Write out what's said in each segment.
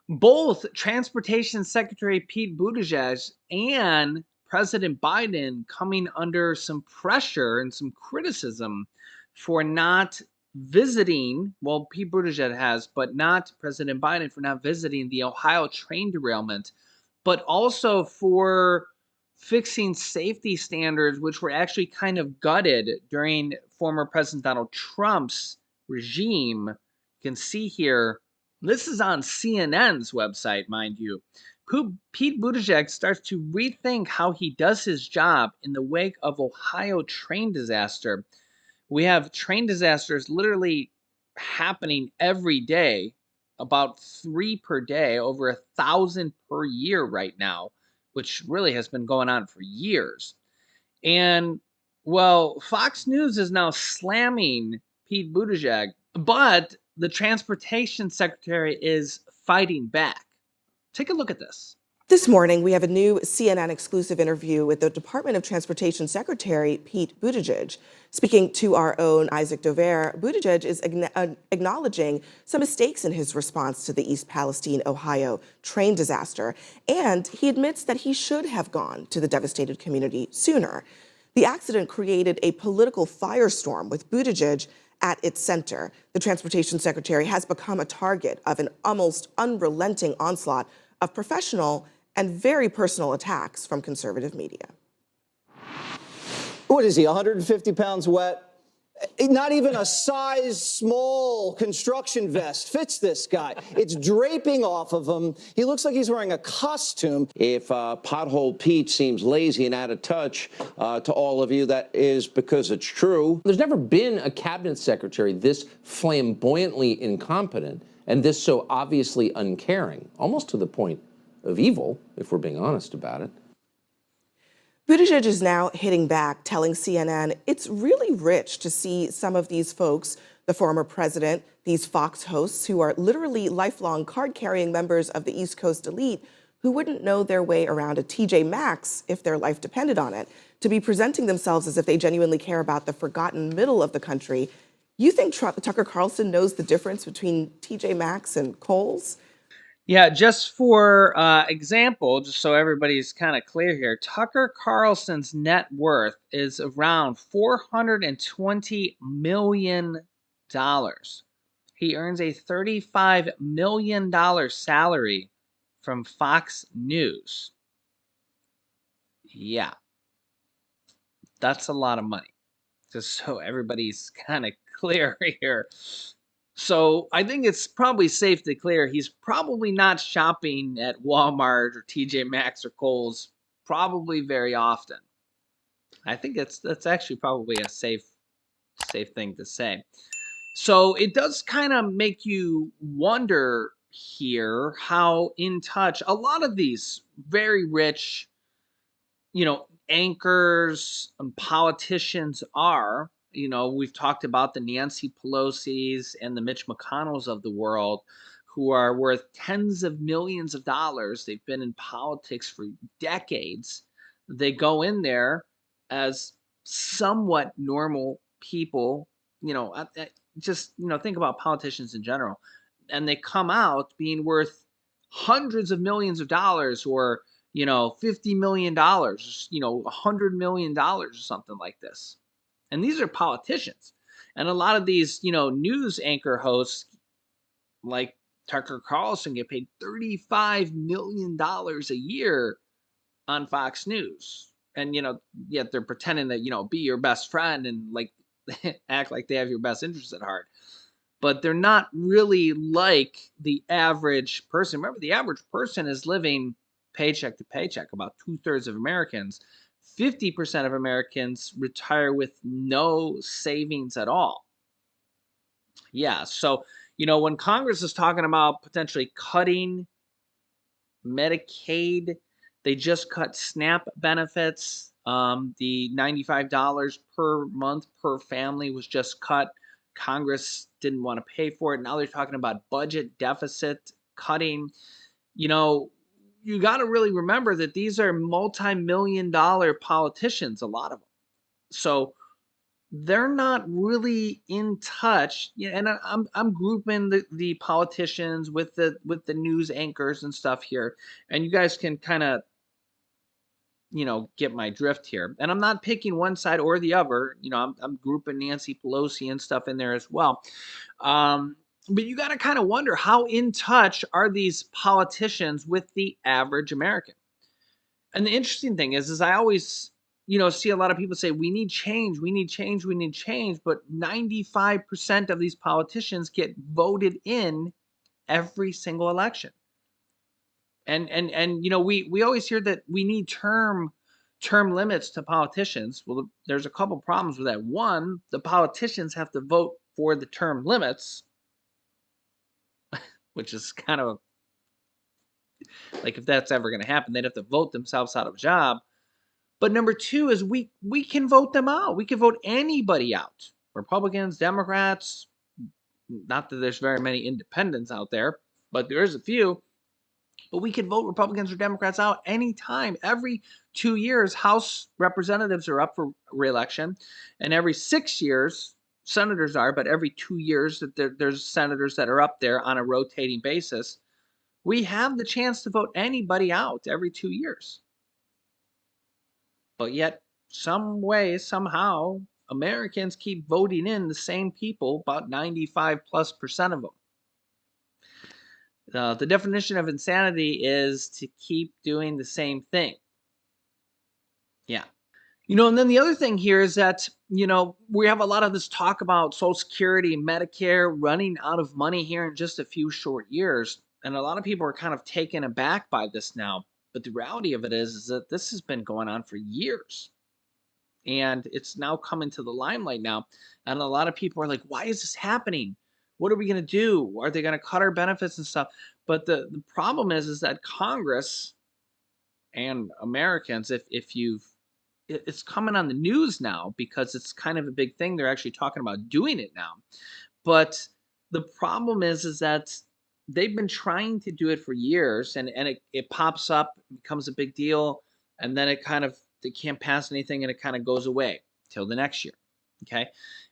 Both Transportation Secretary Pete Buttigieg and President Biden coming under some pressure and some criticism for not visiting. Well, Pete Buttigieg has, but not President Biden for not visiting the Ohio train derailment, but also for fixing safety standards, which were actually kind of gutted during former President Donald Trump's regime. You can see here, this is on CNN's website, mind you. Pete Buttigieg starts to rethink how he does his job in the wake of Ohio train disaster. We have train disasters literally happening every day, about 3 per day, over 1,000 per year right now, which really has been going on for years. And well, Fox News is now slamming Pete Buttigieg, but the transportation secretary is fighting back. Take a look at this. This morning, we have a new CNN exclusive interview with the Department of Transportation Secretary Pete Buttigieg. Speaking to our own Isaac Dover, Buttigieg is acknowledging some mistakes in his response to the East Palestine, Ohio train disaster, and he admits that he should have gone to the devastated community sooner. The accident created a political firestorm with Buttigieg at its center. The Transportation Secretary has become a target of an almost unrelenting onslaught of professional and very personal attacks from conservative media. What is he, 150 pounds wet? Not even a size small construction vest fits this guy. It's draping off of him. He looks like he's wearing a costume. If Pothole Pete seems lazy and out of touch to all of you, that is because it's true. There's never been a cabinet secretary this flamboyantly incompetent and this so obviously uncaring, almost to the point of evil, if we're being honest about it. Buttigieg is now hitting back, telling CNN it's really rich to see some of these folks, the former president, these Fox hosts who are literally lifelong card-carrying members of the East Coast elite who wouldn't know their way around a TJ Maxx if their life depended on it, to be presenting themselves as if they genuinely care about the forgotten middle of the country. You think Tucker Carlson knows the difference between TJ Maxx and Kohl's? Yeah, just for example, just so everybody's kind of clear here, Tucker Carlson's net worth is around $420 million. He earns a $35 million salary from Fox News. Yeah, that's a lot of money, just so everybody's kind of clear here. So I think it's probably safe to declare he's probably not shopping at Walmart or TJ Maxx or Kohl's probably very often. I think that's actually probably a safe thing to say. So it does kind of make you wonder here how in touch a lot of these very rich, anchors and politicians are. We've talked about the Nancy Pelosi's and the Mitch McConnells of the world who are worth tens of millions of dollars. They've been in politics for decades. They go in there as somewhat normal people, just, think about politicians in general. And they come out being worth hundreds of millions of dollars or $50 million, $100 million or something like this. And these are politicians. And a lot of these, news anchor hosts like Tucker Carlson get paid $35 million a year on Fox News. And, yet they're pretending that, be your best friend and like act like they have your best interests at heart. But they're not really like the average person. Remember, the average person is living paycheck to paycheck. About 2/3 of Americans, 50% of Americans retire with no savings at all. Yeah, so, when Congress is talking about potentially cutting Medicaid, they just cut SNAP benefits. The $95 per month per family was just cut. Congress didn't want to pay for it. Now they're talking about budget deficit cutting. You got to really remember that these are multi-million-dollar politicians, a lot of them. So they're not really in touch. Yeah, and I'm grouping the politicians with the news anchors and stuff here, and you guys can kind of get my drift here. And I'm not picking one side or the other. I'm grouping Nancy Pelosi and stuff in there as well. But you got to kind of wonder, how in touch are these politicians with the average American? And the interesting thing is I always, see a lot of people say we need change, we need change, we need change, but 95% of these politicians get voted in every single election. And we always hear that we need term limits to politicians. Well, there's a couple problems with that. One, the politicians have to vote for the term limits, which is kind of like, if that's ever going to happen, they'd have to vote themselves out of a job. But number two is we can vote them out. We can vote anybody out. Republicans, Democrats, not that there's very many independents out there, but there is a few. But we can vote Republicans or Democrats out anytime. Every 2 years, House representatives are up for re-election, and every 6 years, senators are. But every 2 years, there's senators that are up there on a rotating basis. We have the chance to vote anybody out every 2 years. But yet, some way, somehow, Americans keep voting in the same people, about 95+% of them. The definition of insanity is to keep doing the same thing. Yeah. And then the other thing here is that, we have a lot of this talk about Social Security, Medicare running out of money here in just a few short years. And a lot of people are kind of taken aback by this now. But the reality of it is that this has been going on for years. And it's now coming to the limelight now. And a lot of people are like, why is this happening? What are we going to do? Are they going to cut our benefits and stuff? But the problem is that Congress and Americans, if you've, it's coming on the news now because it's kind of a big thing. They're actually talking about doing it now. But the problem is that they've been trying to do it for years, and it pops up, becomes a big deal, and then they can't pass anything, and it kind of goes away till the next year. Okay.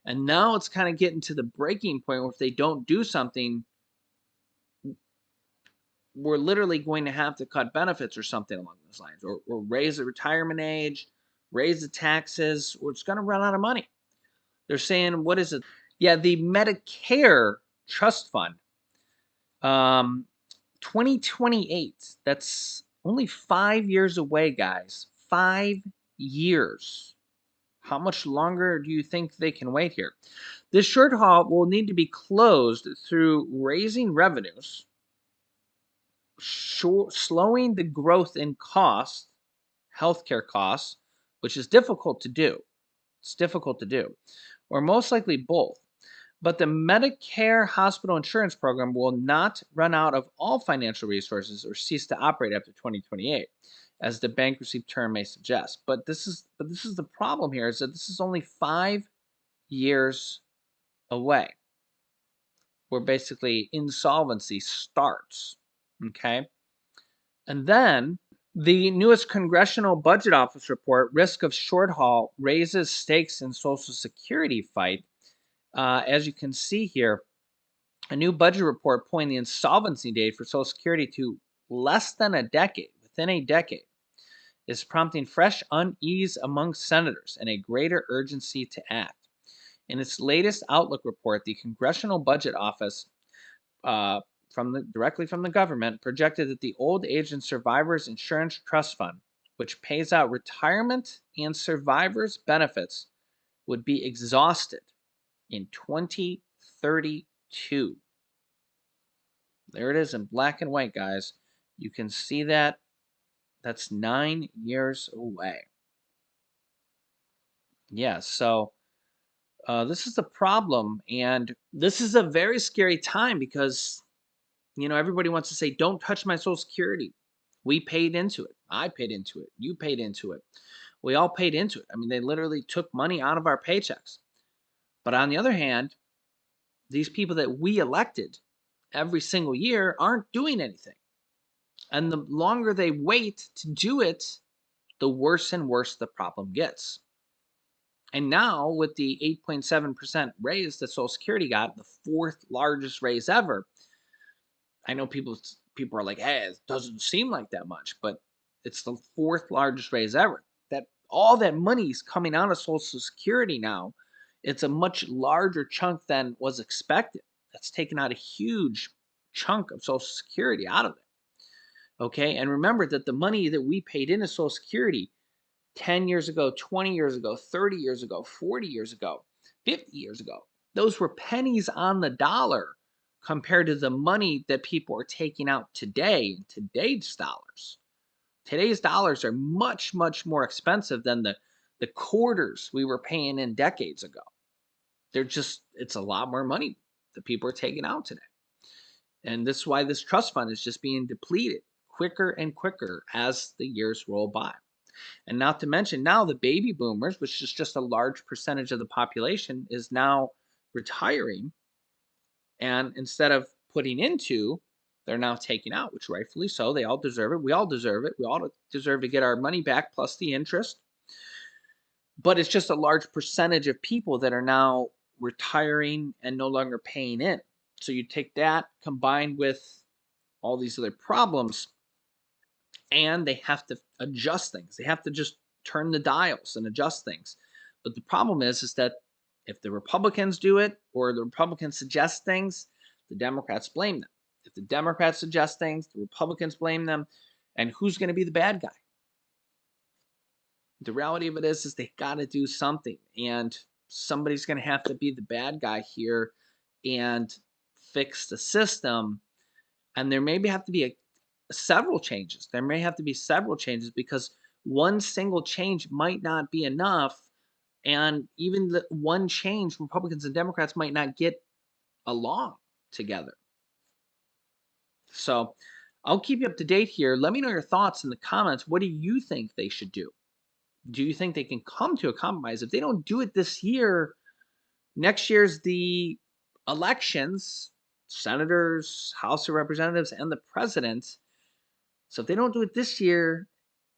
And now it's kind of getting to the breaking point where if they don't do something, we're literally going to have to cut benefits or something along those lines, or raise the retirement age, raise the taxes, or it's going to run out of money. They're saying, what is it? Yeah, the Medicare Trust Fund, 2028. That's only 5 years away, guys. 5 years. How much longer do you think they can wait here? This shortfall will need to be closed through raising revenues, slowing the growth in costs, healthcare costs, which is difficult to do. It's difficult to do, or most likely both. But the Medicare hospital insurance program will not run out of all financial resources or cease to operate after 2028, as the bankruptcy term may suggest. But this is the problem here, is that this is only 5 years away, where basically insolvency starts. Okay. And then the newest Congressional Budget Office report, Risk of Shortfall, raises stakes in Social Security fight. As you can see here, a new budget report pointing the insolvency date for Social Security to less than a decade, within a decade, is prompting fresh unease among senators and a greater urgency to act. In its latest Outlook report, the Congressional Budget Office, directly from the government, projected that the Old Age and Survivors Insurance Trust Fund, which pays out retirement and survivors' benefits, would be exhausted in 2032. There it is in black and white, guys. You can see that. That's 9 years away. Yeah, so this is the problem, and this is a very scary time because, everybody wants to say, don't touch my Social Security. We paid into it. I paid into it. You paid into it. We all paid into it. I mean, they literally took money out of our paychecks. But on the other hand, these people that we elected every single year aren't doing anything. And the longer they wait to do it, the worse and worse the problem gets. And now with the 8.7% raise that Social Security got, the fourth largest raise ever, I know people are like, hey, it doesn't seem like that much, but it's the fourth largest raise ever. That all that money's coming out of Social Security now. It's a much larger chunk than was expected. That's taken out a huge chunk of Social Security out of it. Okay, and remember that the money that we paid into Social Security 10 years ago, 20 years ago, 30 years ago, 40 years ago, 50 years ago, those were pennies on the dollar compared to the money that people are taking out today in today's dollars. Today's dollars are much, much more expensive than the quarters we were paying in decades ago. It's a lot more money that people are taking out today. And this is why this trust fund is just being depleted quicker and quicker as the years roll by. And not to mention now the baby boomers, which is just a large percentage of the population, is now retiring. And instead of putting into, they're now taking out, which rightfully so. They all deserve it. We all deserve it. We all deserve to get our money back plus the interest. But it's just a large percentage of people that are now retiring and no longer paying in. So you take that combined with all these other problems, and they have to adjust things. They have to just turn the dials and adjust things. But the problem is that if the Republicans do it or the Republicans suggest things, the Democrats blame them. If the Democrats suggest things, the Republicans blame them. And who's going to be the bad guy? The reality of it is they got to do something. And somebody's going to have to be the bad guy here and fix the system. And there maybe have to be several changes. There may have to be several changes because one single change might not be enough. And even the one change, Republicans and Democrats might not get along together. So I'll keep you up to date here. Let me know your thoughts in the comments. What do you think they should do? Do you think they can come to a compromise? If they don't do it this year, next year's the elections, senators, House of Representatives, and the president. So if they don't do it this year,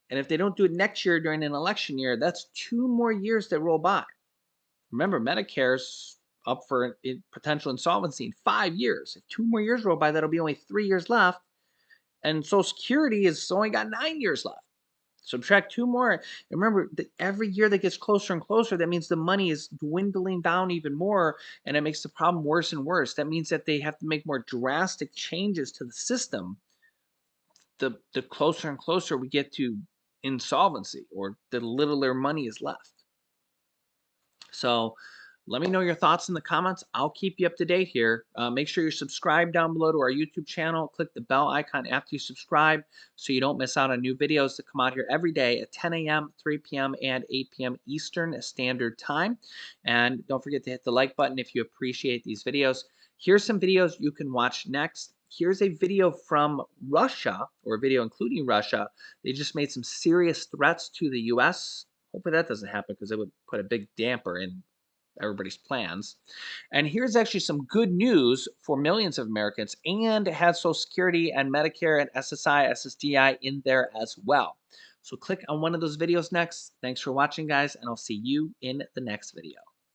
and if they don't do it next year during an election year, that's 2 more years that roll by. Remember, Medicare's up for potential insolvency in 5 years. If 2 more years roll by, that'll be only 3 years left. And Social Security has only got 9 years left. Subtract 2 more. And remember, every year that gets closer and closer, that means the money is dwindling down even more, and it makes the problem worse and worse. That means that they have to make more drastic changes to the system the closer and closer we get to insolvency, or the littler money is left. So let me know your thoughts in the comments. I'll keep you up to date here. Make sure you're subscribed down below to our YouTube channel. Click the bell icon after you subscribe so you don't miss out on new videos that come out here every day at 10 a.m., 3 p.m., and 8 p.m. Eastern Standard Time. And don't forget to hit the like button if you appreciate these videos. Here's some videos you can watch next. Here's a video from Russia, or a video including Russia. They just made some serious threats to the U.S. Hopefully that doesn't happen because it would put a big damper in everybody's plans. And here's actually some good news for millions of Americans, and it has Social Security and Medicare and SSI, SSDI in there as well. So click on one of those videos next. Thanks for watching, guys, and I'll see you in the next video.